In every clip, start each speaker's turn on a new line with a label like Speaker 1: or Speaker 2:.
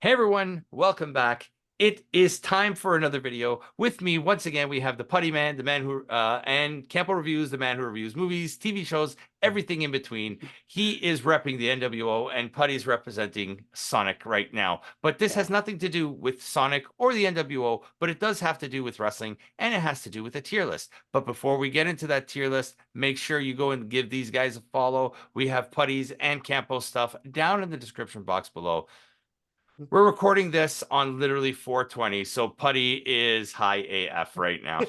Speaker 1: Hey everyone, welcome back. It is time for another video. With me, once again, we have the Putty Man, the man who, and Campo.Reviews, the man who reviews movies, TV shows, everything in between. He is repping the NWO, and Putty's representing Sonic right now. But this has nothing to do with Sonic or the NWO, but it does have to do with wrestling, and it has to do with a tier list. But before we get into that tier list, make sure you go and give these guys a follow. We have Putty's and Campo stuff down in the description box below. We're recording this on literally 420, so Putty is high AF right now.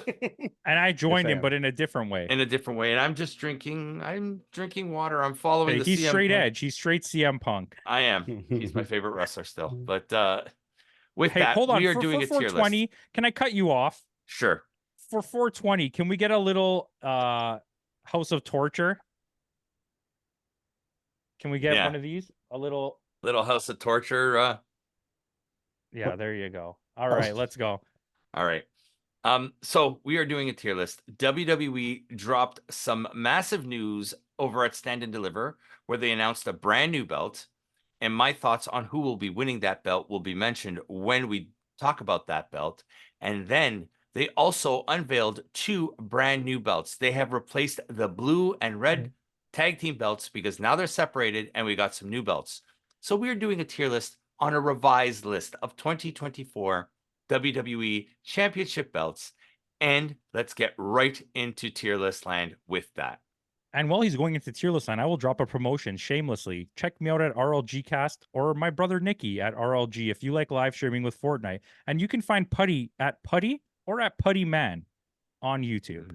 Speaker 2: And I joined him, but in a different way.
Speaker 1: In a different way, and I'm drinking water. I'm following the
Speaker 2: He's
Speaker 1: CM
Speaker 2: straight
Speaker 1: Punk.
Speaker 2: edge. He's straight CM Punk.
Speaker 1: I am. He's my favorite wrestler still. But with
Speaker 2: Hey,
Speaker 1: that,
Speaker 2: hold on.
Speaker 1: we are
Speaker 2: for
Speaker 1: doing a tier
Speaker 2: 420,
Speaker 1: list.
Speaker 2: can I cut you off?
Speaker 1: Sure.
Speaker 2: For 420, can we get a little House of Torture? Can we get one of these? A little
Speaker 1: House of Torture.
Speaker 2: Yeah, there you go. All right, let's go.
Speaker 1: All right. So we are doing a tier list. WWE dropped some massive news over at Stand and Deliver, where they announced a brand new belt. And my thoughts on who will be winning that belt will be mentioned when we talk about that belt. And then they also unveiled two brand new belts. They have replaced the blue and red tag team belts because now they're separated and we got some new belts. So we're doing a tier list on a revised list of 2024 WWE Championship belts. And let's get right into tier list land with that.
Speaker 2: And while he's going into tier list line, I will drop a promotion shamelessly. Check me out at RLG Cast or my brother Nikki at RLG if you like live streaming with Fortnite. And you can find Putty at Putty or at Putty Man on YouTube.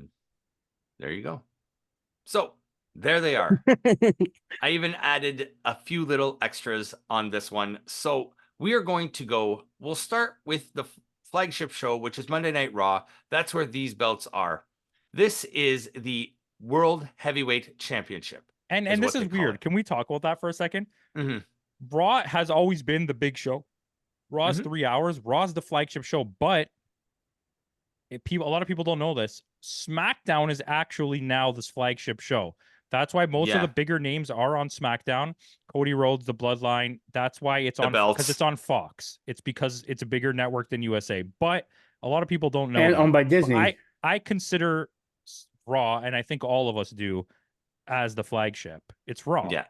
Speaker 1: There you go. So there they are. I even added a few little extras on this one. So we are going to go, we'll start with the flagship show, which is Monday Night Raw. That's where these belts are. This is the World Heavyweight Championship.
Speaker 2: And this is weird. Can we talk about that for a second? Raw has always been the big show. Raw's 3 hours. Raw's the flagship show. But a lot of people don't know this. SmackDown is actually now this flagship show. That's why most of the bigger names are on SmackDown. Cody Rhodes, The Bloodline. That's why it's on, because it's on Fox. It's because it's a bigger network than USA. But a lot of people don't know.
Speaker 3: And owned by Disney.
Speaker 2: I consider Raw, and I think all of us do, as the flagship. It's Raw.
Speaker 1: Yeah.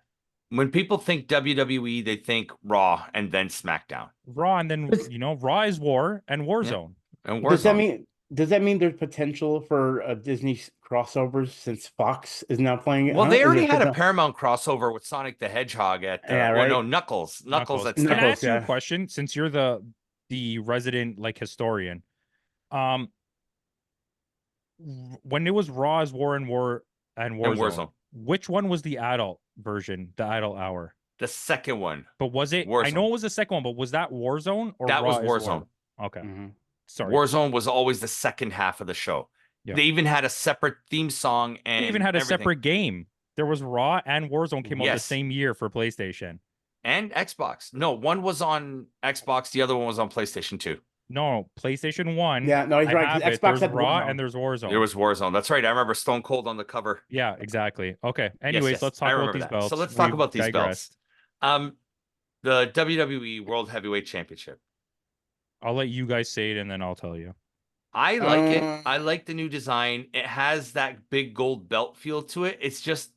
Speaker 1: When people think WWE, they think Raw and then SmackDown.
Speaker 2: Raw and then, Raw is War and Warzone.
Speaker 1: And Warzone.
Speaker 3: Does that mean there's potential for Disney crossovers since Fox is now playing it?
Speaker 1: Well, they already had a Paramount crossover with Sonic the Hedgehog at Knuckles. Knuckles at
Speaker 2: Can I ask you a question, since you're the resident historian? When it was Raw as War and Warzone, which one was the adult version, the adult hour?
Speaker 1: The second one.
Speaker 2: But was it
Speaker 1: Warzone.
Speaker 2: I know it was the second one, but was that Warzone or
Speaker 1: that
Speaker 2: Raw
Speaker 1: was Warzone?
Speaker 2: Okay. Sorry.
Speaker 1: Warzone was always the second half of the show. They even had a separate theme song, and
Speaker 2: they even had a separate game. There was Raw and Warzone came out the same year for PlayStation
Speaker 1: and Xbox. No, one was on Xbox, the other one was on PlayStation 2.
Speaker 2: No, PlayStation 1.
Speaker 3: Yeah, no, he's right.
Speaker 2: Xbox had Raw and there's Warzone.
Speaker 1: There was Warzone. That's right. I remember Stone Cold on the cover.
Speaker 2: Yeah, exactly. Okay. Anyways, let's talk about these belts.
Speaker 1: So let's talk about these belts. The WWE World Heavyweight Championship.
Speaker 2: I'll let you guys say it and then I'll tell you.
Speaker 1: I like it. I like the new design. It has that big gold belt feel to it. It's just,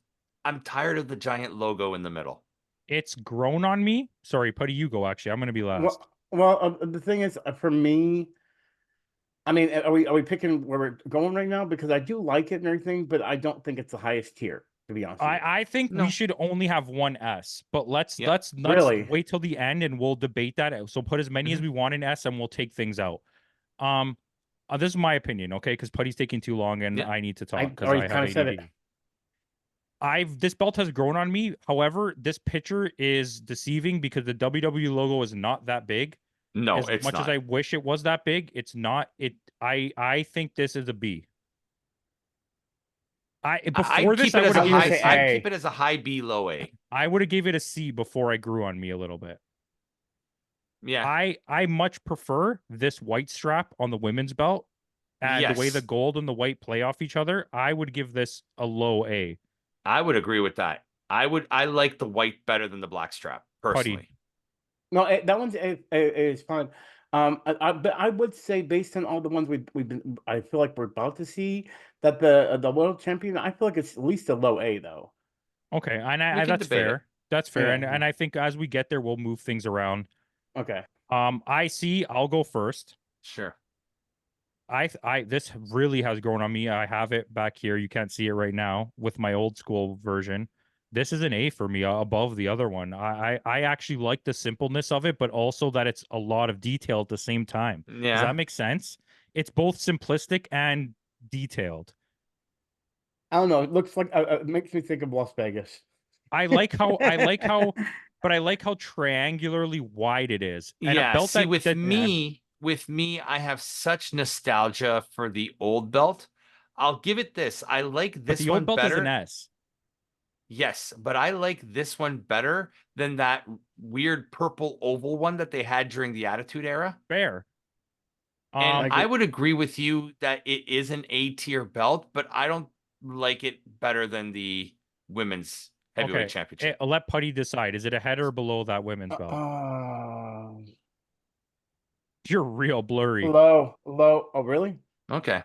Speaker 1: I'm tired of the giant logo in the middle.
Speaker 2: It's grown on me. Sorry, Putty, you go, actually. I'm going to be last.
Speaker 3: Well, the thing is, for me, I mean, are we picking where we're going right now? Because I do like it and everything, but I don't think it's the highest tier, to be honest.
Speaker 2: I think we should only have one S, but let's
Speaker 3: really
Speaker 2: wait till the end and we'll debate that. So put as many as we want in S and we'll take things out. This is my opinion, okay? Because Putty's taking too long and I need to talk because I have ADD. This belt has grown on me. However, this picture is deceiving because the WWE logo is not that big.
Speaker 1: No,
Speaker 2: as much as I wish it was that big, it's not. I think this is a B. I keep
Speaker 1: it as a high B, low A.
Speaker 2: I would have gave it a C before I grew on me a little bit.
Speaker 1: Yeah.
Speaker 2: I much prefer this white strap on the women's belt and the way the gold and the white play off each other. I would give this a low A.
Speaker 1: I would agree with that. I like the white better than the black strap, personally.
Speaker 3: No, that one's is fun. But I would say based on all the ones we've been, I feel like we're about to see that the world champion. I feel like it's at least a low A though.
Speaker 2: Okay, and
Speaker 1: We can
Speaker 2: that's
Speaker 1: debate it.
Speaker 2: fair. That's fair,
Speaker 3: Yeah.
Speaker 2: and I think as we get there, we'll move things around.
Speaker 3: Okay.
Speaker 2: I'll go first.
Speaker 1: Sure.
Speaker 2: This really has grown on me. I have it back here. You can't see it right now with my old school version. This is an A for me, above the other one. I actually like the simpleness of it, but also that it's a lot of detail at the same time. Does
Speaker 1: Yeah.
Speaker 2: that make sense? It's both simplistic and detailed.
Speaker 3: I don't know. It looks like it makes me think of Las Vegas.
Speaker 2: I like how I like how but I like how triangularly wide it is. And a
Speaker 1: Yeah.
Speaker 2: belt
Speaker 1: See,
Speaker 2: that that
Speaker 1: with me, I have such nostalgia for the old belt. I'll give it this. I like
Speaker 2: but
Speaker 1: this
Speaker 2: the
Speaker 1: one
Speaker 2: old belt is an
Speaker 1: better.
Speaker 2: S.
Speaker 1: Yes, but I like this one better than that weird purple oval one that they had during the Attitude Era.
Speaker 2: Fair.
Speaker 1: And
Speaker 3: I
Speaker 1: I
Speaker 3: agree.
Speaker 1: would agree with you that it is an A tier belt, but I don't like it better than the women's heavyweight
Speaker 2: Okay.
Speaker 1: championship.
Speaker 2: Let Putty decide. Is it ahead or below that women's belt? You're real blurry.
Speaker 3: Low. Oh, really?
Speaker 1: Okay.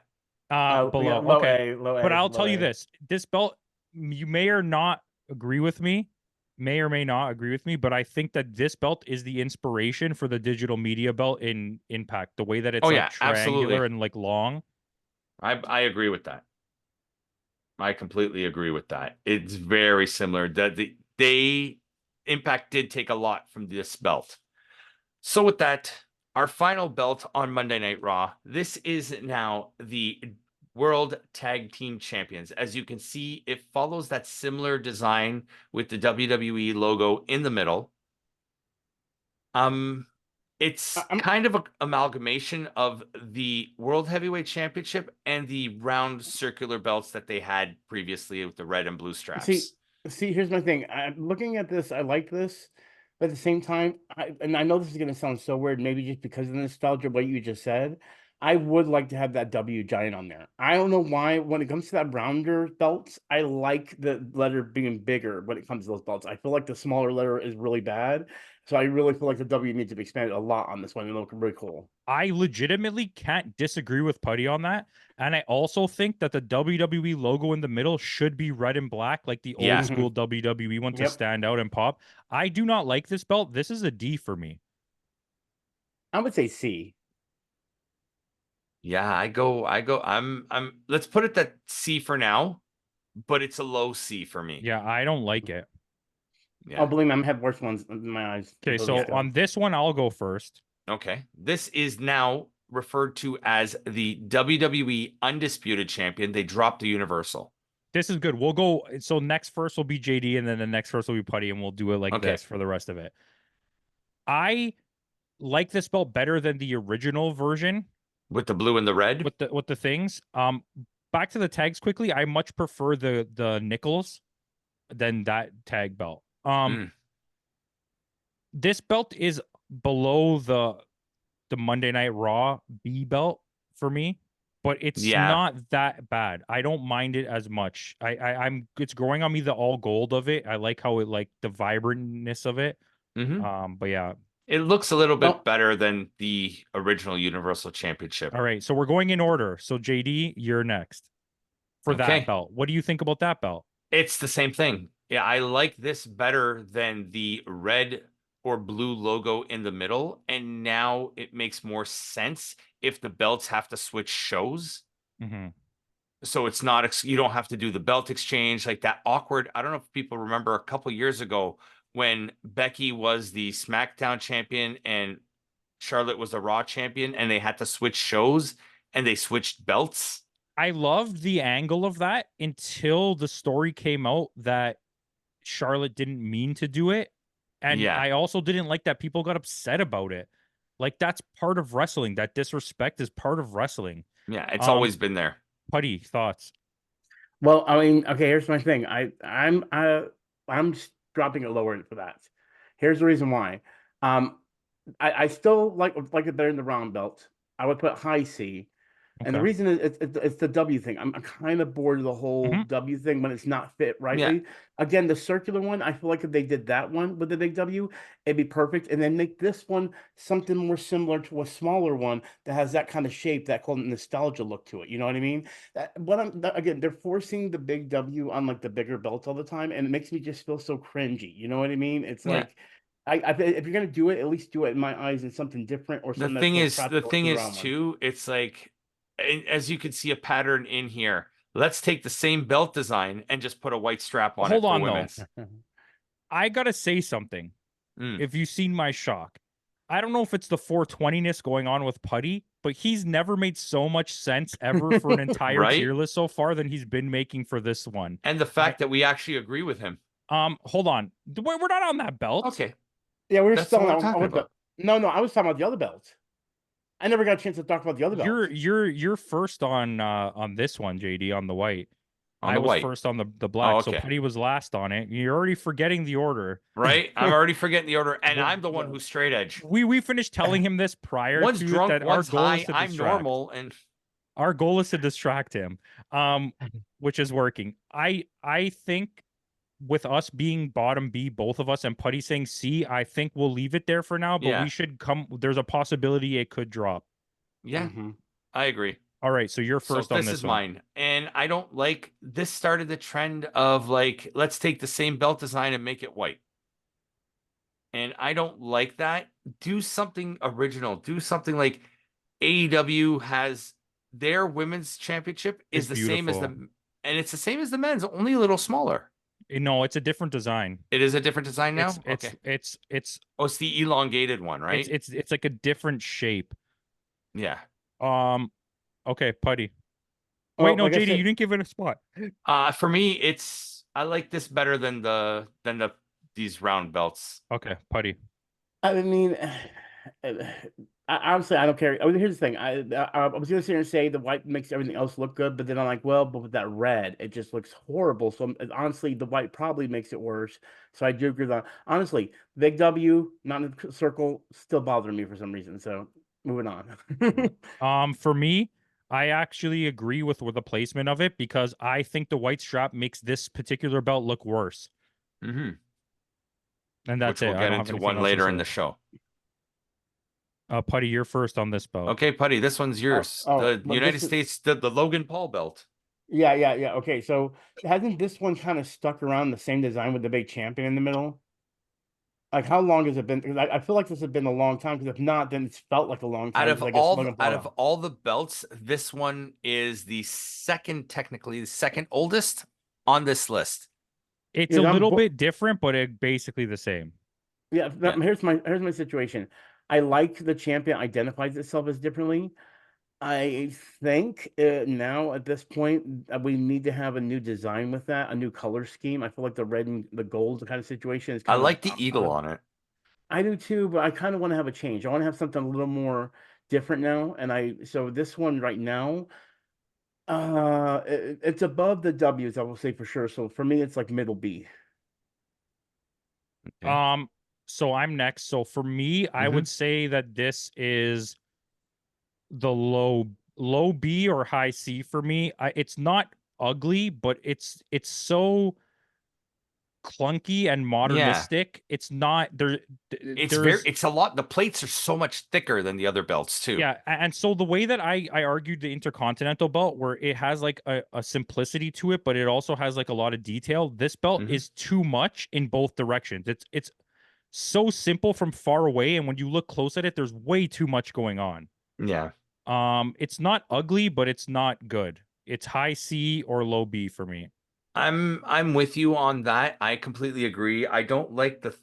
Speaker 3: Yeah,
Speaker 2: Below.
Speaker 3: low
Speaker 2: Okay.
Speaker 3: A, low
Speaker 2: But
Speaker 3: A,
Speaker 2: I'll
Speaker 3: low
Speaker 2: tell you
Speaker 3: A.
Speaker 2: this. This belt, you may or not agree with me, may or may not agree with me, but I think that this belt is the inspiration for the digital media belt in Impact. The way that
Speaker 1: Oh
Speaker 2: it's like
Speaker 1: yeah,
Speaker 2: triangular
Speaker 1: absolutely.
Speaker 2: and like long.
Speaker 1: I agree with that. I completely agree with that. It's very similar. That they Impact did take a lot from this belt. So with that, our final belt on Monday Night Raw. This is now the World Tag Team Champions. As you can see, it follows that similar design with the WWE logo in the middle. It's
Speaker 3: I'm
Speaker 1: kind of an amalgamation of the World Heavyweight Championship and the round circular belts that they had previously with the red and blue
Speaker 3: see.
Speaker 1: straps.
Speaker 3: Here's my thing. I'm looking at this. I like this, but at the same time, and I know this is gonna sound so weird, maybe just because of the nostalgia, what you just said. I would like to have that W giant on there. I don't know why. When it comes to that rounder belts, I like the letter being bigger when it comes to those belts. I feel like the smaller letter is really bad. So I really feel like the W needs to be expanded a lot on this one. It look really cool.
Speaker 2: I legitimately can't disagree with Putty on that. And I also think that the WWE logo in the middle should be red and black, like the old
Speaker 1: Yeah.
Speaker 2: school WWE one to
Speaker 3: Yep.
Speaker 2: stand out and pop. I do not like this belt. This is a D for me.
Speaker 3: I would say C.
Speaker 1: Yeah, I'm let's put it that C for now, but it's a low C for me.
Speaker 2: Yeah, I don't like it.
Speaker 3: Oh,
Speaker 1: Yeah.
Speaker 3: believe me, I've had worse ones in my eyes.
Speaker 2: Okay,
Speaker 3: Really
Speaker 2: so
Speaker 3: still.
Speaker 2: on this one, I'll go first.
Speaker 1: Okay. This is now referred to as the WWE Undisputed Champion. They dropped the Universal.
Speaker 2: This is good. We'll go. So next first will be JD, and then the next first will be Putty, and we'll do it like
Speaker 1: Okay.
Speaker 2: this for the rest of it. I like this belt better than the original version
Speaker 1: With the blue and the red?
Speaker 2: with the things. Back to the tags quickly. I much prefer the nickels than that tag belt. This belt is below the Monday Night Raw B belt for me, but it's
Speaker 1: Yeah.
Speaker 2: not that bad. I don't mind it as much. I'm it's growing on me the all gold of it. I like how it like the vibrantness of it. But yeah.
Speaker 1: It looks a little bit
Speaker 3: Oh.
Speaker 1: better than the original Universal Championship.
Speaker 2: All right, so we're going in order. So JD, you're next for that
Speaker 1: Okay.
Speaker 2: belt. What do you think about that belt?
Speaker 1: It's the same thing. Yeah, I like this better than the red or blue logo in the middle. And now it makes more sense if the belts have to switch shows.
Speaker 2: Mm-hmm.
Speaker 1: So it's not, you don't have to do the belt exchange like that awkward. I don't know if people remember a couple years ago when Becky was the SmackDown champion and Charlotte was the Raw champion and they had to switch shows and they switched belts.
Speaker 2: I loved the angle of that until the story came out that Charlotte didn't mean to do it. And
Speaker 1: Yeah.
Speaker 2: I also didn't like that people got upset about it. Like that's part of wrestling. That disrespect is part of wrestling.
Speaker 1: Yeah, it's always been there.
Speaker 2: Putty, thoughts?
Speaker 3: Well, I mean, okay, here's my thing. I'm just dropping it lower for that. Here's the reason why. I still like it better than the round belt. I would put high C. And the
Speaker 2: Okay.
Speaker 3: reason is it's the W thing. I'm kind of bored of the whole
Speaker 2: hmm
Speaker 3: W thing when it's not fit
Speaker 1: Yeah.
Speaker 3: rightly. Again, the circular one, I feel like if they did that one with the big W, it'd be perfect. And then make this one something more similar to a smaller one that has that kind of shape, that called nostalgia look to it. You know what I mean? Again, they're forcing the big W on like the bigger belts all the time, and it makes me just feel so cringy. You know what I mean? It's
Speaker 1: Yeah.
Speaker 3: like if you're gonna do it, at least do it in my eyes in something different or something that's more
Speaker 1: The
Speaker 3: practical
Speaker 1: thing
Speaker 3: to the
Speaker 1: is
Speaker 3: round one.
Speaker 1: too, it's like, as you can see a pattern in here. Let's take the same belt design and just put a white strap on it
Speaker 2: Hold
Speaker 1: for
Speaker 2: on though.
Speaker 1: women's.
Speaker 2: I gotta say something.
Speaker 1: Mm.
Speaker 2: If you've seen my shock, I don't know if it's the 420ness going on with Putty, but he's never made so much sense ever for an entire
Speaker 1: Right?
Speaker 2: tier list so far than he's been making for this one.
Speaker 1: And the fact that we actually agree with him.
Speaker 2: Hold on. We're not on that belt.
Speaker 1: Okay.
Speaker 3: Yeah, we're
Speaker 1: That's
Speaker 3: still
Speaker 1: what we're
Speaker 3: on
Speaker 1: talking
Speaker 3: with the.
Speaker 1: about.
Speaker 3: No, I was talking about the other belt. I never got a chance to talk about the other belt.
Speaker 2: You're first on this one, JD, on the white.
Speaker 1: On
Speaker 2: I
Speaker 1: the
Speaker 2: was
Speaker 1: white.
Speaker 2: first on the
Speaker 1: Oh,
Speaker 2: black, so
Speaker 1: okay.
Speaker 2: Putty was last on it. You're already forgetting the order.
Speaker 1: Right? I'm already forgetting the order, and
Speaker 3: The-
Speaker 1: I'm the one
Speaker 3: the-
Speaker 1: who's straight edge.
Speaker 2: We finished telling him this prior
Speaker 1: One's
Speaker 2: to it
Speaker 1: drunk,
Speaker 2: that our
Speaker 1: one's
Speaker 2: goal is
Speaker 1: high.
Speaker 2: to
Speaker 1: I'm
Speaker 2: distract.
Speaker 1: normal, and
Speaker 2: Our goal is to distract him, which is working. I think with us being bottom B, both of us, and Putty saying C, I think we'll leave it there for now. But
Speaker 1: yeah,
Speaker 2: we should come. There's a possibility it could drop.
Speaker 1: yeah,
Speaker 3: Mhm.
Speaker 1: I agree.
Speaker 2: All right, so you're
Speaker 1: So
Speaker 2: first on
Speaker 1: this is
Speaker 2: this one.
Speaker 1: mine, and I don't like this. Started the trend of like, let's take the same belt design and make it white, and I don't like that. Do something original. Do something like AEW has their women's championship is
Speaker 2: It's
Speaker 1: the same as the,
Speaker 2: beautiful.
Speaker 1: and it's the same as the men's, only a little smaller.
Speaker 2: No, it's a different design.
Speaker 1: It is a different design
Speaker 2: It's
Speaker 1: now.
Speaker 2: it's
Speaker 1: Okay.
Speaker 2: it's it's
Speaker 1: Oh, it's the elongated one,
Speaker 2: it's
Speaker 1: right?
Speaker 2: it's it's like a different shape.
Speaker 1: Yeah.
Speaker 2: Um, okay, Putty.
Speaker 3: Oh,
Speaker 2: Wait, no,
Speaker 3: like I
Speaker 2: JD, you
Speaker 3: said,
Speaker 2: didn't give it a spot.
Speaker 1: For me, I like this better than these round belts.
Speaker 2: Okay, Putty.
Speaker 3: I mean, honestly, I don't care. I mean, here's the thing. I was gonna sit here and say the white makes everything else look good, but then I'm like, well, but with that red, it just looks horrible. So honestly, the white probably makes it worse. So I do agree with that. Honestly, big W, not in the circle, still bothering me for some reason. So moving on.
Speaker 2: For me, I actually agree with the placement of it because I think the white strap makes this particular belt look worse.
Speaker 1: Hmm.
Speaker 2: And that's
Speaker 1: Which
Speaker 2: it.
Speaker 1: we'll
Speaker 2: I
Speaker 1: get
Speaker 2: don't have
Speaker 1: into
Speaker 2: anything
Speaker 1: one
Speaker 2: else to
Speaker 1: later in
Speaker 2: say.
Speaker 1: the show.
Speaker 2: Putty, you're first on this belt.
Speaker 1: Okay, Putty, this one's yours. The
Speaker 3: Well,
Speaker 1: United States, the Logan Paul belt.
Speaker 3: yeah. Okay, so hasn't this one kind of stuck around the same design with the big champion in the middle? Like, how long has it been? 'Cause I feel like this has been a long time. Because if not, then it's felt like a long time. Because I guess Logan
Speaker 1: Out
Speaker 3: Paul.
Speaker 1: of all the belts, this one is the second, technically the second oldest on this list.
Speaker 2: It's a
Speaker 3: Because
Speaker 2: little bit different, but it basically the same.
Speaker 3: yeah.
Speaker 1: Yeah.
Speaker 3: Here's my situation. I like the champion identifies itself as differently. I think now at this point we need to have a new design with that, a new color scheme. I feel like the red and the gold kind of situation is
Speaker 1: I
Speaker 3: kind of
Speaker 1: like the eagle on it.
Speaker 3: I do too, but I kind of want to have a change. I want to have something a little more different now. So this one right now, it's above the W's, I will say for sure. So for me, it's like middle B.
Speaker 1: Okay.
Speaker 2: So I'm next. So for me, I would say that this is the low B or high C for me. It's not ugly, but it's so clunky and
Speaker 1: Yeah.
Speaker 2: modernistic. It's not there. There's
Speaker 1: It's a lot. The plates are so much thicker than the other belts too.
Speaker 2: yeah, and so the way that I argued the Intercontinental belt, where it has like a simplicity to it, but it also has like a lot of detail. This belt is too much in both directions. It's so simple from far away, and when you look close at it, there's way too much going on.
Speaker 1: Yeah.
Speaker 2: It's not ugly, but it's not good. It's high C or low B for me.
Speaker 1: I'm with you on that. I completely agree. I don't like the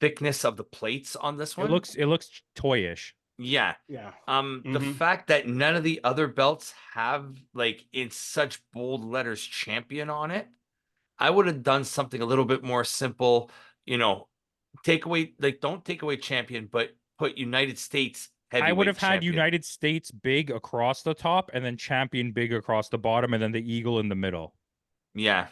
Speaker 1: thickness of the plates on this one.
Speaker 2: It looks toyish.
Speaker 1: Yeah.
Speaker 3: Yeah.
Speaker 1: The fact that none of the other belts have like in such bold letters champion on it, I would have done something a little bit more simple, take away don't take away champion, but put United States
Speaker 2: I
Speaker 1: heavyweight
Speaker 2: would have had
Speaker 1: champion.
Speaker 2: United States big across the top and then champion big across the bottom and then the eagle in the middle.
Speaker 1: Yeah.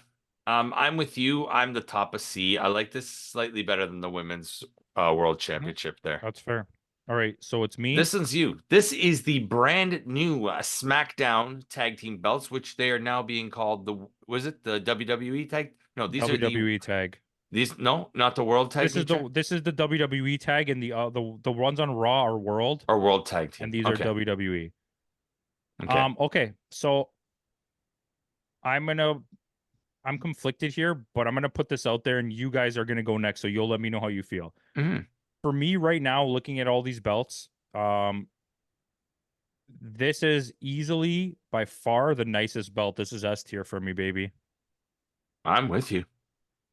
Speaker 1: I'm with you. I'm the top of C. I like this slightly better than the women's world championship there.
Speaker 2: That's fair. All right, so it's me.
Speaker 1: This one's you. This is the brand new SmackDown tag team belts, which they are now being called was it the WWE tag? No, these are
Speaker 2: WWE tag.
Speaker 1: no, not the World Tag Team
Speaker 2: This is the WWE tag, and the ones on Raw are World,
Speaker 1: or World Tag Team.
Speaker 2: and these are WWE.
Speaker 1: Okay.
Speaker 2: Okay, so I'm conflicted here, but I'm gonna put this out there, and you guys are gonna go next, so you'll let me know how you feel. For me right now, looking at all these belts, this is easily by far the nicest belt. This is S tier for me, baby.
Speaker 1: I'm with you.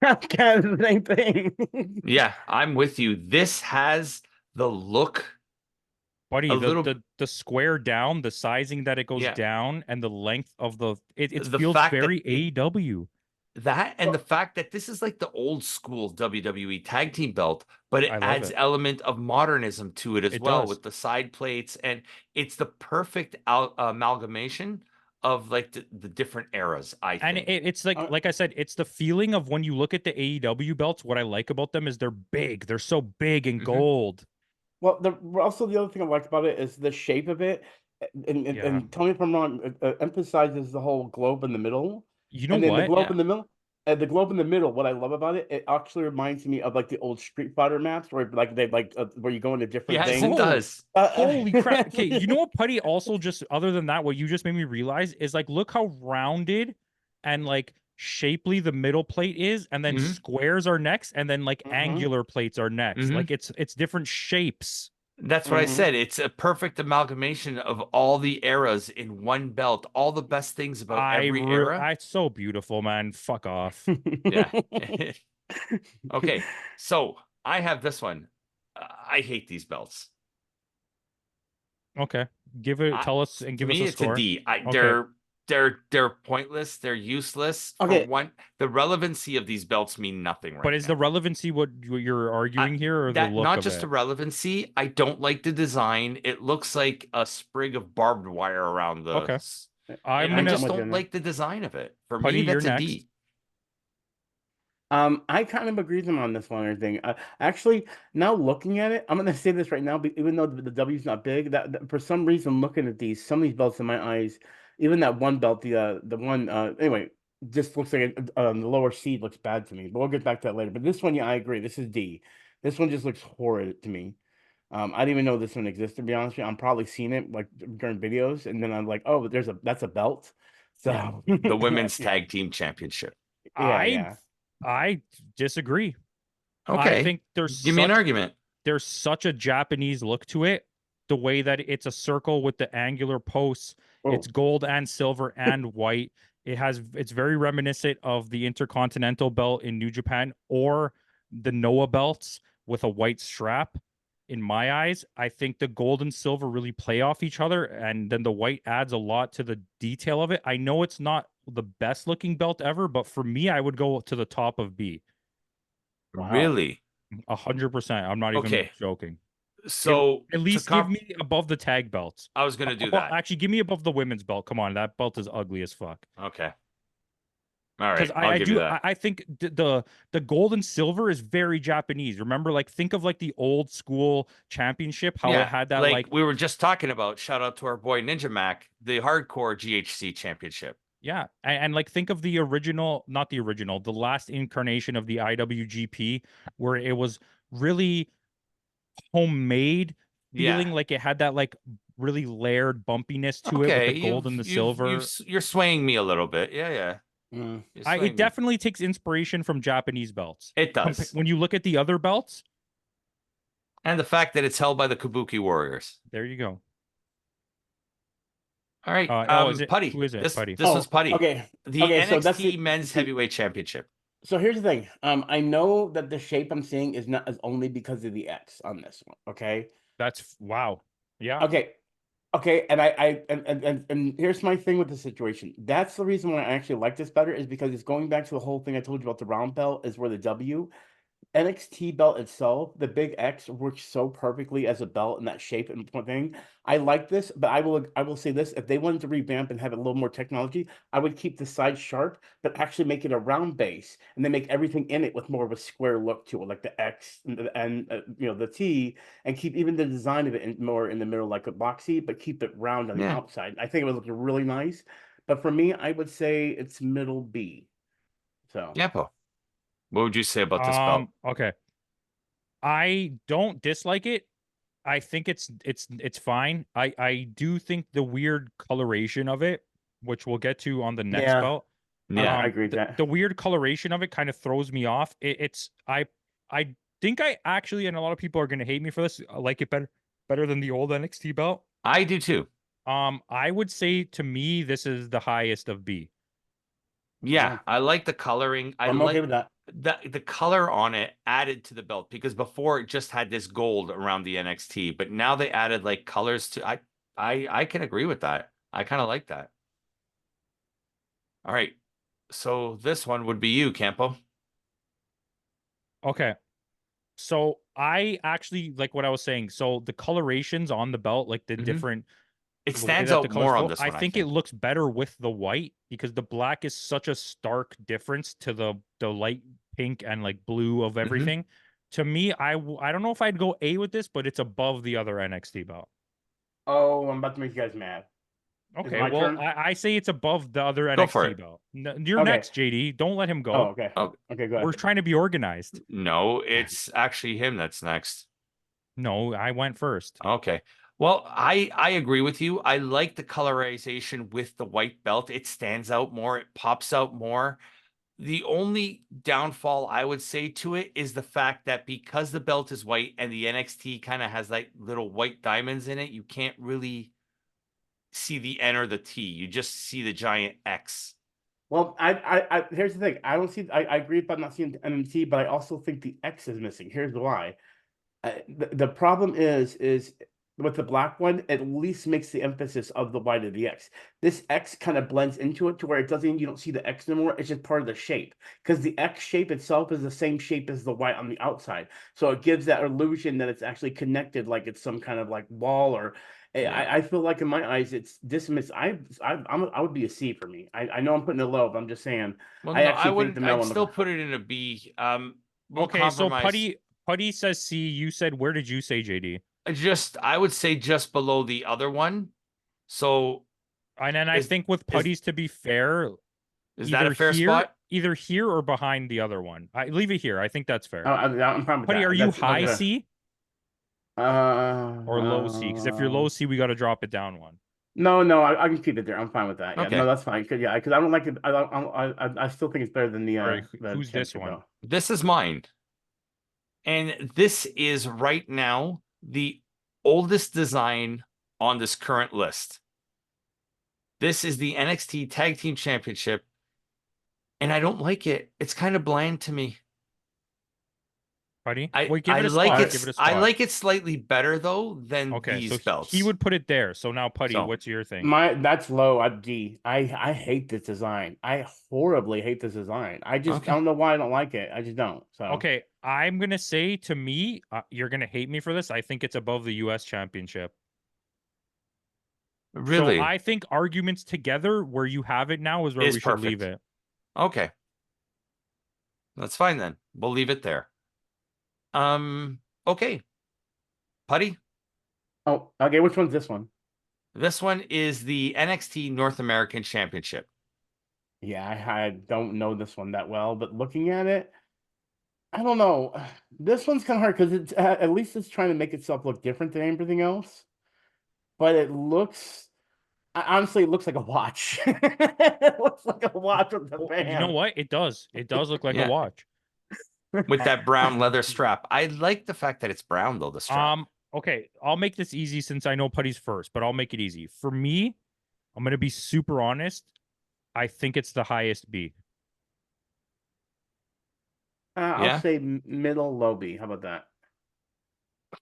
Speaker 3: Kind of the same thing.
Speaker 1: Yeah, I'm with you. This has the look.
Speaker 2: Buddy, the square down, the sizing that it goes down, and the length of it feels very AEW.
Speaker 1: That and the fact that this is like the old school WWE tag team belt, but it adds element of modernism to it as well with the side plates, and it's the perfect amalgamation of like the different eras. I think,
Speaker 2: and it's like I said, it's the feeling of when you look at the AEW belts. What I like about them is they're big. They're so big and gold.
Speaker 3: Well, also the other thing I like about it is the shape of it, and tell me if I'm wrong. Emphasizes the whole globe in the middle.
Speaker 2: You know
Speaker 3: and then
Speaker 2: what?
Speaker 3: The globe in the middle. The globe in the middle. What I love about it, it actually reminds me of like the old Street Fighter maps, where like they where you go into different things.
Speaker 1: Yes, it does.
Speaker 2: Holy crap! Okay, you know what, Putty? Also, just other than that, what you just made me realize is like, look how rounded and like shapely the middle plate is, and then squares are next, and then like angular plates are next. Like it's different shapes.
Speaker 1: That's what I said. It's a perfect amalgamation of all the eras in one belt. All the best things about every era.
Speaker 2: It's so beautiful, man. Fuck off.
Speaker 1: Yeah. Okay, so I have this one. I hate these belts.
Speaker 2: Okay, tell us and give us a score.
Speaker 1: It's a D. They're pointless. They're useless.
Speaker 3: Okay.
Speaker 1: For one, the relevancy of these belts mean nothing right
Speaker 2: But is
Speaker 1: now.
Speaker 2: the relevancy what you're arguing here, or the look
Speaker 1: not
Speaker 2: of
Speaker 1: just
Speaker 2: it?
Speaker 1: the relevancy? I don't like the design. It looks like a sprig of barbed wire around the.
Speaker 2: Okay.
Speaker 1: I just don't like the design of it. For me, that's a D.
Speaker 3: I kind of agree with him on this one or thing. Actually, now looking at it, I'm gonna say this right now, even though the W's not big, that for some reason looking at some of these belts in my eyes, even that one belt, the one anyway, just looks like the lower seed looks bad to me. But we'll get back to that later. But this one, yeah, I agree. This is D. This one just looks horrid to me. I didn't even know this one existed, to be honest with you. I'm probably seen it like during videos, and then I'm like, oh, that's a belt. So
Speaker 1: the women's tag team championship.
Speaker 2: I disagree.
Speaker 1: Okay.
Speaker 2: I think
Speaker 1: give me an argument.
Speaker 2: There's such a Japanese look to it. The way that it's a circle with the angular posts, it's gold and silver and white. It's very reminiscent of the Intercontinental belt in New Japan or the Noah belts with a white strap. In my eyes, I think the gold and silver really play off each other, and then the white adds a lot to the detail of it. I know it's not the best looking belt ever, but for me, I would go to the top of B.
Speaker 3: Wow.
Speaker 1: Really?
Speaker 2: 100%. I'm not even joking.
Speaker 1: So
Speaker 2: at least give me above the tag belts.
Speaker 1: I was going to do that.
Speaker 2: Actually, give me above the women's belt. Come on, that belt is ugly as fuck.
Speaker 1: Okay. All right, I'll give you that.
Speaker 2: I think the gold and silver is very Japanese. Remember, like think of like the old school championship, how it had that like
Speaker 1: we were just talking about. Shout out to our boy Ninja Mac, the hardcore GHC championship.
Speaker 2: Yeah, and like think of the original, not the original, the last incarnation of the IWGP, where it was really homemade, feeling like it had that like really layered bumpiness to it with the gold and the silver.
Speaker 1: You're swaying me a little bit. Yeah.
Speaker 2: It definitely takes inspiration from Japanese belts.
Speaker 1: It does.
Speaker 2: When you look at the other belts.
Speaker 1: And the fact that it's held by the Kabuki Warriors.
Speaker 2: There you go.
Speaker 1: All right. Putty.
Speaker 2: Who is it? Putty.
Speaker 1: This was Putty.
Speaker 3: Okay.
Speaker 1: The NXT Men's Heavyweight Championship.
Speaker 3: So here's the thing. I know that the shape I'm seeing is only because of the X on this one. Okay.
Speaker 2: That's wow. Yeah.
Speaker 3: Okay, and here's my thing with the situation. That's the reason why I actually like this better is because it's going back to the whole thing I told you about the round belt is where the W. NXT belt itself, the big X works so perfectly as a belt in that shape and thing. I like this, but I will say this: if they wanted to revamp and have a little more technology, I would keep the side sharp, but actually make it a round base, and then make everything in it with more of a square look to it, like the X and the T, and keep even the design of it more in the middle, like a boxy, but keep it round on the
Speaker 1: Yeah.
Speaker 3: outside. I think it would look really nice. But for me, I would say it's middle B. So
Speaker 1: Campo, what would you say about this belt?
Speaker 2: Okay. I don't dislike it. I think it's fine. I do think the weird coloration of it, which we'll get to on the next
Speaker 3: yeah,
Speaker 2: belt.
Speaker 1: Yeah.
Speaker 3: I agree with that.
Speaker 2: The weird coloration of it kind of throws me off. I think I actually, and a lot of people are gonna hate me for this, I like it better than the old NXT belt.
Speaker 1: I do too.
Speaker 2: I would say to me this is the highest of B.
Speaker 1: Yeah, I like the coloring. I
Speaker 3: I'm
Speaker 1: like
Speaker 3: okay with that.
Speaker 1: the color on it added to the belt, because before it just had this gold around the NXT, but now they added like colors to I can agree with that. I kind of like that. All right. So this one would be you, Campo.
Speaker 2: Okay. So I actually like what I was saying. So the colorations on the belt, like the different
Speaker 1: It
Speaker 2: way
Speaker 1: stands
Speaker 2: that the
Speaker 1: out
Speaker 2: colors
Speaker 1: more on
Speaker 2: go,
Speaker 1: this
Speaker 2: I
Speaker 1: one, I
Speaker 2: think it
Speaker 1: think.
Speaker 2: looks better with the white because the black is such a stark difference to the light pink and like blue of everything. To me, I don't know if I'd go A with this, but it's above the other NXT belt.
Speaker 3: Oh, I'm about to make you guys mad. Is it
Speaker 2: Okay,
Speaker 3: my
Speaker 2: well,
Speaker 3: turn?
Speaker 2: I say it's above the other
Speaker 1: Go for
Speaker 2: NXT
Speaker 1: it.
Speaker 2: belt. You're
Speaker 3: Okay.
Speaker 2: next, JD. Don't let him
Speaker 3: Oh,
Speaker 2: go.
Speaker 3: okay.
Speaker 1: Oh,
Speaker 3: Okay, go
Speaker 2: We're
Speaker 3: ahead.
Speaker 2: trying to be organized.
Speaker 1: no, it's actually him that's next.
Speaker 2: No, I went first.
Speaker 1: Okay. Well, I agree with you. I like the colorization with the white belt. It stands out more. It pops out more. The only downfall I would say to it is the fact that because the belt is white and the NXT kind of has like little white diamonds in it, you can't really see the N or the T. You just see the giant X.
Speaker 3: Well, here's the thing. I don't see. I agree about not seeing the MMT, but I also think the X is missing. Here's why. The problem is with the black one, at least makes the emphasis of the white of the X. This X kind of blends into it to where it doesn't, you don't see the X anymore. It's just part of the shape because the X shape itself is the same shape as the white on the outside. So it gives that illusion that it's actually connected, like it's some kind of like wall or.
Speaker 1: Yeah.
Speaker 3: I feel like in my eyes it's dismiss. I would be a C for me. I know I'm putting it low, but I'm just saying
Speaker 1: Well,
Speaker 3: I
Speaker 1: no, I
Speaker 3: actually think the
Speaker 1: wouldn't.
Speaker 3: male
Speaker 1: I'd
Speaker 3: one
Speaker 1: still
Speaker 3: look.
Speaker 1: put it in a B. We'll
Speaker 2: Okay, so
Speaker 1: compromise.
Speaker 2: Putty says C. You said, where did you say, JD?
Speaker 1: I would say just below the other one. So
Speaker 2: And then I
Speaker 1: is
Speaker 2: think with Putty's, to be fair,
Speaker 1: is that a fair spot?
Speaker 2: either here or behind the other one. I leave it here. I think that's fair.
Speaker 3: I'm fine with
Speaker 2: Putty,
Speaker 3: that.
Speaker 2: are you
Speaker 3: That's
Speaker 2: high
Speaker 1: Okay.
Speaker 2: C or low C? Because if you're low C, we got to drop it down one.
Speaker 3: no, I can keep it there. I'm fine with that. Yeah,
Speaker 1: Okay.
Speaker 3: no, that's fine. Cause, yeah, because I don't like it. I still think it's better than
Speaker 2: All right,
Speaker 3: the
Speaker 2: who's this
Speaker 3: championship
Speaker 2: one?
Speaker 3: though.
Speaker 1: This is mine. And this is right now the oldest design on this current list. This is the NXT Tag Team Championship. And I don't like it. It's kind of bland to me.
Speaker 2: Putty,
Speaker 1: I
Speaker 2: wait, give
Speaker 1: I
Speaker 2: it a
Speaker 1: like
Speaker 2: spot.
Speaker 1: it.
Speaker 2: Give it a
Speaker 1: I
Speaker 2: spot.
Speaker 1: like it slightly better though than
Speaker 2: Okay, so
Speaker 1: these belts.
Speaker 2: he would put it there. So now, Putty,
Speaker 1: So,
Speaker 2: what's your thing?
Speaker 3: That's low. I'm D. I hate this design. I horribly hate this design. I
Speaker 1: Okay.
Speaker 3: don't know why I don't like it. I just don't. So
Speaker 2: Okay, I'm gonna say to me, you're gonna hate me for this. I think it's above the U.S. Championship.
Speaker 1: Really
Speaker 2: So I think arguments together where you have it now is where
Speaker 1: is
Speaker 2: we should leave
Speaker 1: perfect.
Speaker 2: it.
Speaker 1: Okay. That's fine then. We'll leave it there. Okay. Putty.
Speaker 3: oh, okay. Which one's this one?
Speaker 1: This one is the NXT North American Championship.
Speaker 3: Yeah, I don't know this one that well, but looking at it, I don't know. This one's kind of hard because it's at least it's trying to make itself look different than everything else. But it looks honestly, it looks like a watch. It looks like a watch with the
Speaker 2: You know
Speaker 3: band.
Speaker 2: what? It does. It does look like a
Speaker 1: Yeah.
Speaker 2: watch.
Speaker 1: With that brown leather strap. I like the fact that it's brown though, the strap.
Speaker 2: Okay, I'll make this easy since I know Putty's first, but I'll make it easy. For me, I'm gonna be super honest. I think it's the highest B.
Speaker 3: I'll
Speaker 1: Yeah.
Speaker 3: say middle low B. How about that?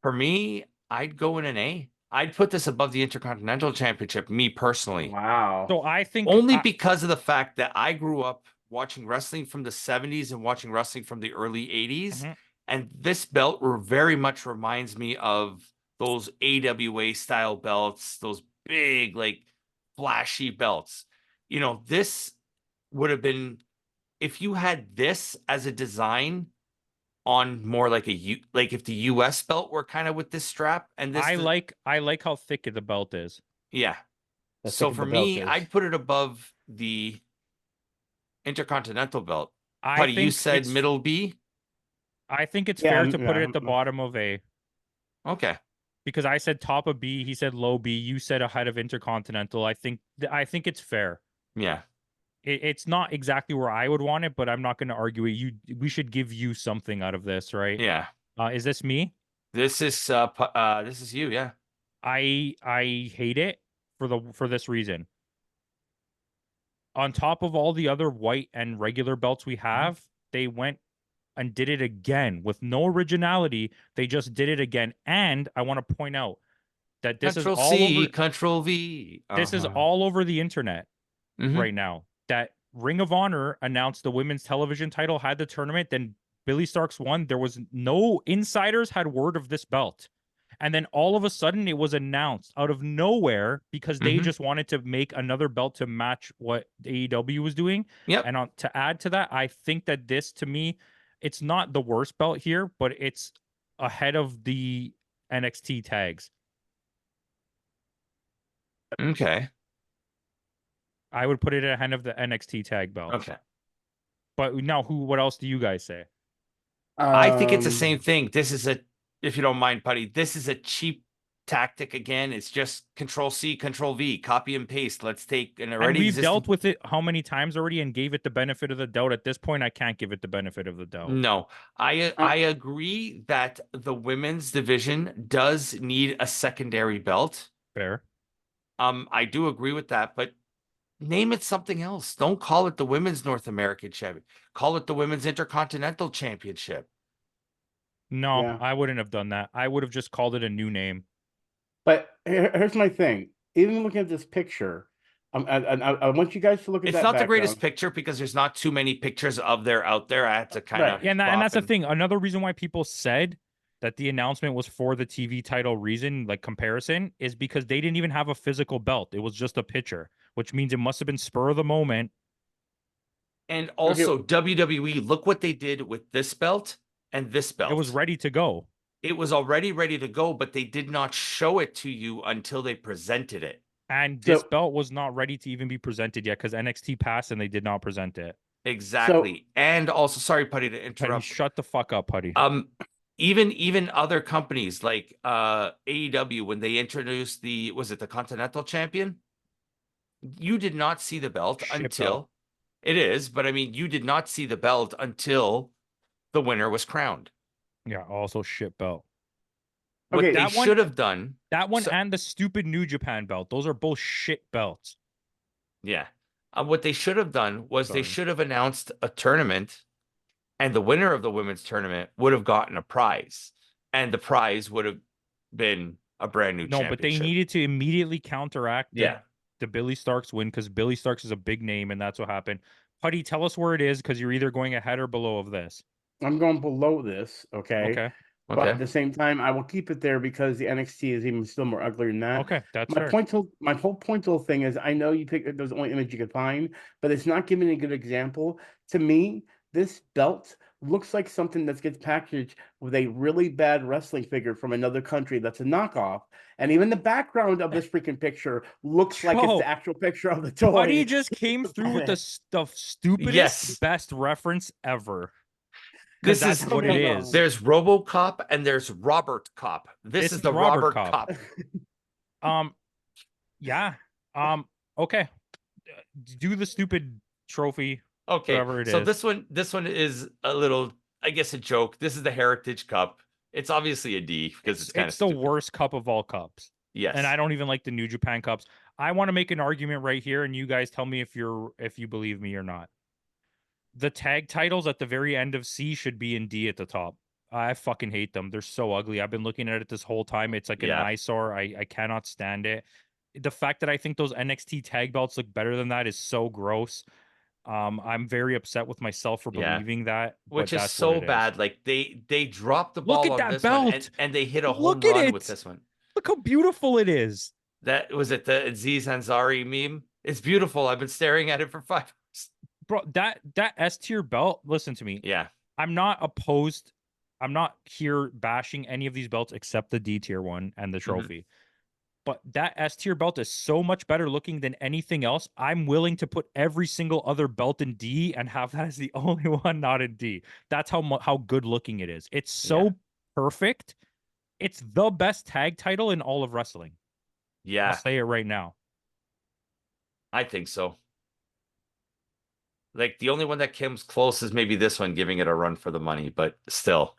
Speaker 1: For me, I'd go in an A. I'd put this above the Intercontinental Championship, me personally.
Speaker 3: Wow.
Speaker 2: So I think
Speaker 1: Only because of the fact that I grew up watching wrestling from the 70s and watching wrestling from the early 80s. And this belt very much reminds me of those AWA style belts, those big, like flashy belts. You know, this would have been, if you had this as a design on more like like if the US belt were kind of with this strap and this,
Speaker 2: I like how thick the belt is.
Speaker 1: yeah.
Speaker 3: The
Speaker 1: So
Speaker 3: thicker
Speaker 1: for
Speaker 3: the belt
Speaker 1: me,
Speaker 3: is.
Speaker 1: I'd put it above the Intercontinental belt.
Speaker 2: I
Speaker 1: Buddy, you
Speaker 2: think
Speaker 1: said
Speaker 2: it's
Speaker 1: middle B?
Speaker 2: I think it's
Speaker 3: Yeah,
Speaker 2: fair to put it
Speaker 3: yeah,
Speaker 2: at the bottom of A,
Speaker 1: Okay.
Speaker 2: because I said top of B, he said low B, you said ahead of Intercontinental. I think it's fair.
Speaker 1: Yeah.
Speaker 2: It's not exactly where I would want it, but I'm not going to argue it. We should give you something out of this, right?
Speaker 1: Yeah.
Speaker 2: Is this me?
Speaker 1: This is you, yeah.
Speaker 2: I hate it for this reason. On top of all the other white and regular belts we have, they went and did it again with no originality. They just did it again. And I want to point out that this is
Speaker 1: Control
Speaker 2: all
Speaker 1: C,
Speaker 2: over
Speaker 1: Control V.
Speaker 2: this is all over the internet right now. That Ring of Honor announced the women's television title, had the tournament, then Billy Starks won. There was no insiders had word of this belt. And then all of a sudden it was announced out of nowhere because they just wanted to make another belt to match what AEW was doing.
Speaker 1: Yep.
Speaker 2: And to add to that, I think that this, to me, it's not the worst belt here, but it's ahead of the NXT tags.
Speaker 1: Okay.
Speaker 2: I would put it ahead of the NXT tag belt.
Speaker 1: Okay.
Speaker 2: But now, what else do you guys say?
Speaker 1: I think it's the same thing. This is if you don't mind, Putty, this is a cheap tactic again. It's just Control C, Control V, copy and paste. Let's take an already
Speaker 2: we've
Speaker 1: existing...
Speaker 2: dealt with it how many times already and gave it the benefit of the doubt. At this point, I can't give it the benefit of the doubt.
Speaker 1: No, I agree that the women's division does need a secondary belt.
Speaker 2: Fair.
Speaker 1: I do agree with that, but name it something else. Don't call it the Women's North American Championship. Call it the Women's Intercontinental Championship.
Speaker 2: No,
Speaker 3: Yeah.
Speaker 2: I wouldn't have done that. I would have just called it a new name.
Speaker 3: But here's my thing. Even looking at this picture, I want you guys to look at
Speaker 1: It's
Speaker 3: that
Speaker 1: not the greatest
Speaker 3: background.
Speaker 1: picture because there's not too many pictures of there out there. I had to kind of
Speaker 3: Right.
Speaker 2: Yeah, and that's the thing. Another reason why people said that the announcement was for the TV title reason, like comparison, is because they didn't even have a physical belt. It was just a picture, which means it must have been spur of the moment.
Speaker 1: And also WWE, look what they did with this belt and this belt.
Speaker 2: It was ready to go.
Speaker 1: It was already ready to go, but they did not show it to you until they presented it.
Speaker 2: And this belt was not ready to even be presented yet because NXT passed and they did not present it.
Speaker 1: Exactly. And also, sorry, Putty, to interrupt.
Speaker 2: Putty, shut the fuck up, Putty.
Speaker 1: Even other companies like AEW, when they introduced the Continental Champion, you did not see the belt until it is, but I mean, you did not see the belt until the winner was crowned.
Speaker 2: Yeah, also shit belt.
Speaker 1: What they should have done.
Speaker 2: That one and the stupid New Japan belt. Those are both shit belts.
Speaker 1: Yeah. What they should have done was they should have announced a tournament, and the winner of the women's tournament would have gotten a prize, and the prize would have been a brand new championship.
Speaker 2: But they needed to immediately counteract the Billy Starks win because Billy Starks is a big name, and that's what happened. Putty, tell us where it is because you're either going ahead or below of this.
Speaker 3: I'm going below this, okay?
Speaker 2: Okay.
Speaker 3: But at the same time, I will keep it there because the NXT is even still more ugly than that.
Speaker 2: Okay, that's
Speaker 3: my
Speaker 2: fair.
Speaker 3: My whole point to the thing is, I know you picked those only image you could find, but it's not giving a good example. To me, this belt looks like something that gets packaged with a really bad wrestling figure from another country that's a knockoff. And even the background of this freaking picture looks like it's the actual picture of the toy.
Speaker 2: Putty just came through with the stupidest, best reference ever.
Speaker 1: This
Speaker 2: that's
Speaker 1: is
Speaker 2: what it is.
Speaker 1: There's RoboCop and there's Robert Cop. This is the Robert Cop.
Speaker 2: Yeah. Okay. Do the stupid trophy.
Speaker 1: Okay.
Speaker 2: Whatever it
Speaker 1: so
Speaker 2: is.
Speaker 1: this one is a little, I guess, a joke. This is the Heritage Cup. It's obviously a D because it's kind of
Speaker 2: the worst cup of all cups.
Speaker 1: Yes.
Speaker 2: And I don't even like the New Japan cups. I want to make an argument right here, and you guys tell me if you believe me or not. The tag titles at the very end of C should be in D at the top. I fucking hate them. They're so ugly. I've been looking at it this whole time. It's like an eyesore. I cannot stand it. The fact that I think those NXT tag belts look better than that is so gross. I'm very upset with myself for
Speaker 1: Yeah.
Speaker 2: believing that,
Speaker 1: Which
Speaker 2: but
Speaker 1: is
Speaker 2: that's
Speaker 1: so
Speaker 2: what it is.
Speaker 1: bad. Like they dropped the
Speaker 2: Look
Speaker 1: ball
Speaker 2: at
Speaker 1: on
Speaker 2: that
Speaker 1: this one
Speaker 2: belt.
Speaker 1: and they hit a
Speaker 2: Look
Speaker 1: home
Speaker 2: at
Speaker 1: run
Speaker 2: it.
Speaker 1: with this one.
Speaker 2: Look how beautiful it is.
Speaker 1: That was it. The Aziz Ansari meme. It's beautiful. I've been staring at it for 5 hours.
Speaker 2: Bro, that S tier belt, listen to me.
Speaker 1: Yeah.
Speaker 2: I'm not opposed. I'm not here bashing any of these belts except the D tier one and the trophy. But that S tier belt is so much better looking than anything else. I'm willing to put every single other belt in D and have that as the only one not in D. That's how good looking it is. It's so perfect. It's the best tag title in all of wrestling.
Speaker 1: Yeah.
Speaker 2: I'll say it right now.
Speaker 1: I think so. Like the only one that comes close is maybe this one, giving it a run for the money, but still.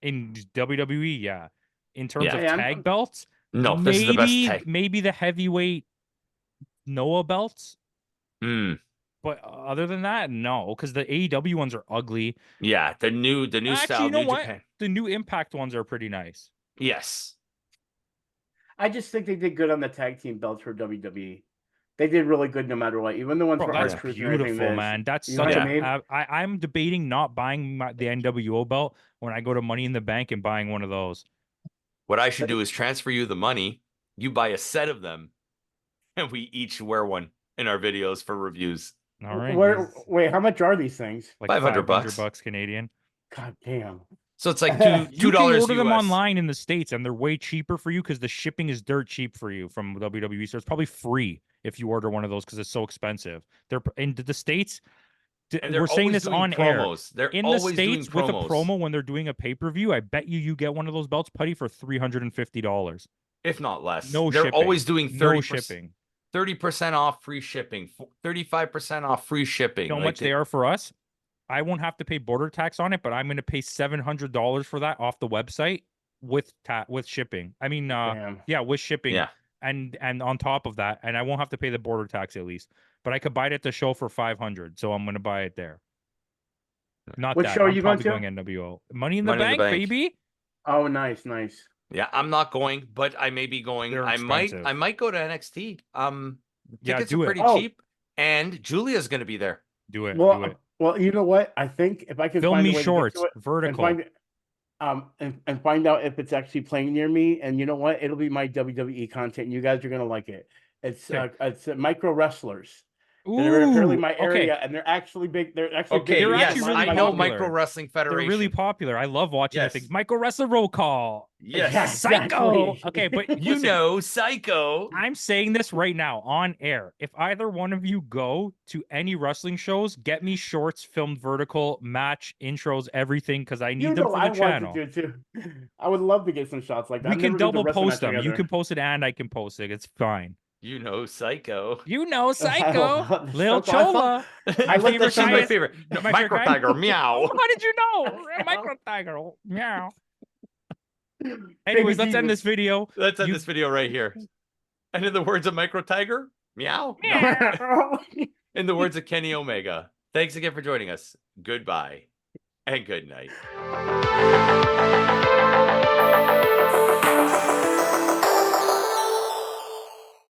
Speaker 2: In WWE, yeah. In terms
Speaker 1: Yeah.
Speaker 2: of
Speaker 3: Yeah,
Speaker 2: tag belts,
Speaker 1: No, this is the best tag.
Speaker 2: maybe the heavyweight Noah belts.
Speaker 1: Mm.
Speaker 2: But other than that, no, because the AEW ones are ugly.
Speaker 1: Yeah, the new
Speaker 2: Actually,
Speaker 1: style,
Speaker 2: you know
Speaker 1: New
Speaker 2: what?
Speaker 1: Japan.
Speaker 2: The new Impact ones are pretty nice.
Speaker 1: Yes.
Speaker 3: I just think they did good on the tag team belts for WWE. They did really good no matter what. Even the ones
Speaker 2: Bro,
Speaker 3: for
Speaker 2: that's
Speaker 3: R-Truth and everything.
Speaker 2: beautiful, man. That's
Speaker 3: You know
Speaker 2: such
Speaker 3: what I
Speaker 2: a.
Speaker 3: mean?
Speaker 2: I'm debating not buying the NWO belt when I go to Money in the Bank and buying one of those.
Speaker 1: What I should do is transfer you the money. You buy a set of them, and we each wear one in our videos for reviews.
Speaker 2: All right.
Speaker 3: Wait, how much are these things?
Speaker 2: Like
Speaker 1: 500 bucks.
Speaker 2: $500 Canadian.
Speaker 3: God damn.
Speaker 1: So it's like
Speaker 2: You
Speaker 1: $2
Speaker 2: can order
Speaker 1: US.
Speaker 2: them online in the States, and they're way cheaper for you because the shipping is dirt cheap for you from WWE. So it's probably free if you order one of those because it's so expensive. They're in the States.
Speaker 1: And they're
Speaker 2: We're saying
Speaker 1: always
Speaker 2: this
Speaker 1: doing
Speaker 2: on
Speaker 1: promos.
Speaker 2: air.
Speaker 1: They're
Speaker 2: In the
Speaker 1: always doing
Speaker 2: States with a
Speaker 1: promos.
Speaker 2: promo when they're doing a pay-per-view, I bet you get one of those belts, Putty, for $350.
Speaker 1: If not less.
Speaker 2: No
Speaker 1: They're
Speaker 2: shipping.
Speaker 1: always doing 30%,
Speaker 2: No shipping.
Speaker 1: 30% off free shipping, 35% off free shipping.
Speaker 2: You know how much they are for us? I won't have to pay border tax on it, but I'm going to pay $700 for that off the website with shipping. I mean, with shipping.
Speaker 1: Yeah.
Speaker 2: And on top of that, and I won't have to pay the border tax at least. But I could buy it at the show for $500, so I'm going to buy it there. Not
Speaker 3: What
Speaker 2: that.
Speaker 3: show are
Speaker 2: I'm
Speaker 3: you going
Speaker 2: probably
Speaker 3: to?
Speaker 2: going NWO. Money in the Bank, baby.
Speaker 3: Oh, nice.
Speaker 1: Yeah, I'm not going, but I may be going.
Speaker 2: They're
Speaker 1: I
Speaker 2: expensive.
Speaker 1: might go to NXT. Tickets are
Speaker 2: do it.
Speaker 1: pretty cheap, and Julia's going to be there.
Speaker 2: Do it.
Speaker 3: Well,
Speaker 2: do it.
Speaker 3: Well, you know what? I think if I can
Speaker 2: Film
Speaker 3: find
Speaker 2: me
Speaker 3: a way
Speaker 2: shorts,
Speaker 3: to get to it
Speaker 2: vertical.
Speaker 3: and find out if it's actually playing near me, and you know what? It'll be my WWE content. And you guys are gonna like it. It's micro wrestlers. They're apparently my area, and they're actually big. They're actually
Speaker 1: okay.
Speaker 3: big.
Speaker 1: Yes,
Speaker 2: really
Speaker 1: I know
Speaker 2: popular.
Speaker 1: Micro Wrestling Federation.
Speaker 2: They're really popular. I love watching their things. Micro Wrestler Roll Call.
Speaker 1: Yes,
Speaker 3: yeah,
Speaker 2: Psycho.
Speaker 3: Exactly.
Speaker 2: Okay, but
Speaker 1: you know, Psycho.
Speaker 2: I'm saying this right now on air. If either one of you go to any wrestling shows, get me shorts, filmed vertical, match, intros, everything, because I need them for the channel.
Speaker 3: Want to do too. I would love to get some shots like that.
Speaker 2: We can double post them. You can post it and I can post it. It's fine.
Speaker 1: You know, Psycho.
Speaker 2: You know, Psycho. Lil Chola.
Speaker 1: I like that. She's my favorite. No, Micro Tiger. Meow.
Speaker 2: How did you know? Micro Tiger. Meow. Anyways, let's end this video.
Speaker 1: Let's end this video right here. And in the words of Micro Tiger, meow.
Speaker 3: No.
Speaker 1: In the words of Kenny Omega, thanks again for joining us. Goodbye and good night.